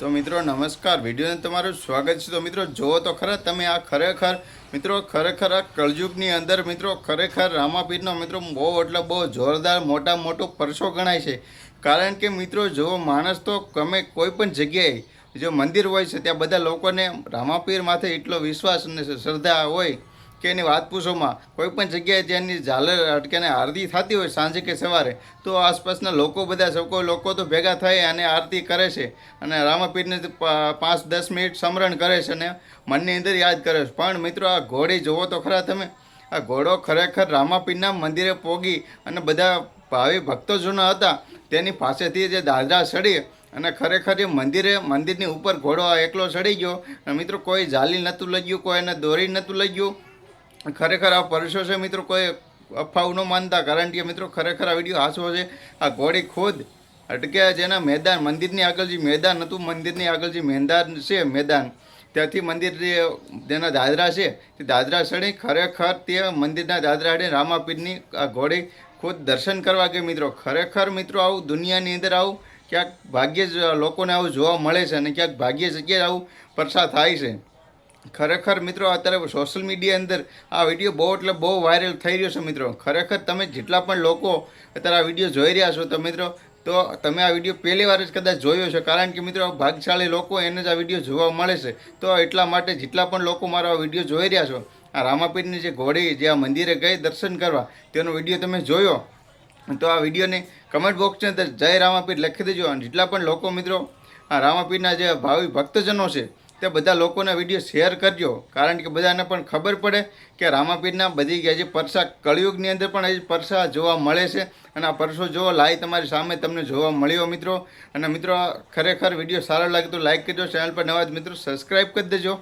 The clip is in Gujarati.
તો મિત્રો નમસ્કાર, વિડીયોને તમારું સ્વાગત છે। તો મિત્રો જુઓ તો ખરા તમે આ ખરેખર આ કળયુગની અંદર મિત્રો ખરેખર રામાપીરનો મિત્રો બહુ એટલે બહુ જોરદાર મોટો પરસો ગણાય છે। કારણ કે મિત્રો જો માણસ તો ગમે કોઈ પણ જગ્યાએ જો મંદિર હોય છે ત્યાં બધા લોકોને રામાપીર માથે એટલો વિશ્વાસ અને શ્રદ્ધા હોય કે એની વાત પૂછોમાં। કોઈ પણ જગ્યાએ જેની ઝાલર અટકેને આરતી થતી હોય સાંજે કે સવારે, તો આસપાસના લોકો બધા સૌ લોકો તો ભેગા થઈ અને આરતી કરે છે અને રામાપીરને 5-10 મિનિટ સ્મરણ કરે છે અને મનની અંદર યાદ કરે છે। પણ મિત્રો આ ઘોડી જુઓ તો ખરા તમે, આ ઘોડો ખરેખર રામાપીરના મંદિરે પોગી અને બધા ભાવિ ભક્તો જૂના હતા તેની પાસેથી જે દાદરા ચડી અને ખરેખર એ મંદિરની ઉપર ઘોડો એકલો ચડી ગયો અને મિત્રો કોઈ જાલી નહોતું લઈ ગયું, કોઈ એને દોરી નહોતું લઈ ગયું। ખરેખર આ પરસો છે મિત્રો, કોઈ અફવાઓ ન માનતા, કારણ કે મિત્રો ખરેખર આ વિડીયો હાચવો છે। આ ઘોડી ખુદ અટક્યા જેના મેદાન મંદિરની આગળ જે મેદાન હતું, મંદિરની આગળ જે મેદાન છે મેદાન ત્યાંથી મંદિર જેના દાદરા છે તે દાદરા ચડી ખરેખર તે મંદિરના દાદરા ચડી રામાપીરની આ ઘોડી ખુદ દર્શન કરવા ગઈ મિત્રો। ખરેખર મિત્રો આવું દુનિયાની અંદર આવું ક્યાંક ભાગ્યે જ લોકોને આવું જોવા મળે છે અને ક્યાંક ભાગ્યે જગ્યાએ આવું પ્રસાર થાય છે। ખરેખર મિત્રો અત્યારે સોશિયલ મીડિયા અંદર આ વિડીયો બહુ એટલે બહુ વાયરલ થઈ રહ્યો છે મિત્રો। ખરેખર તમે જેટલા પણ લોકો અત્યારે આ વિડીયો જોઈ રહ્યા છો તો મિત્રો તો તમે આ વિડીયો પહેલી વાર જ કદાચ જોયો છે, કારણ કે મિત્રો ભાગશાળી લોકો એને જ આ વિડીયો જોવા મળે છે। તો એટલા માટે જેટલા પણ લોકો મારો આ વિડીયો જોઈ રહ્યા છો, આ રામાપીરની જે ઘોડી જે આ મંદિરે ગઈ દર્શન કરવા તેનો વિડીયો તમે જોયો તો આ વિડીયોને કમેન્ટ બોક્સની અંદર જય રામાપીર લખી દેજો। અને જેટલા પણ લોકો મિત્રો આ રામાપીરના જે ભાવિ ભક્તજનો છે તે બધા લોકોના વિડીયો શેર કરજો, કારણ કે બધાને પણ ખબર પડે કે રામાપીરના બધી ગયા જે પરસા કળિયુગની અંદર પણ એ પરસા જોવા મળે છે અને આ પરસો જોવો લાઈ તમારી સામે તમને જોવા મળ્યો મિત્રો। અને મિત્રો ખરેખર વિડીયો સારો લાગે તો લાઈક કરજો, ચેનલ પર નવા મિત્રો સબસ્ક્રાઈબ કરી દેજો।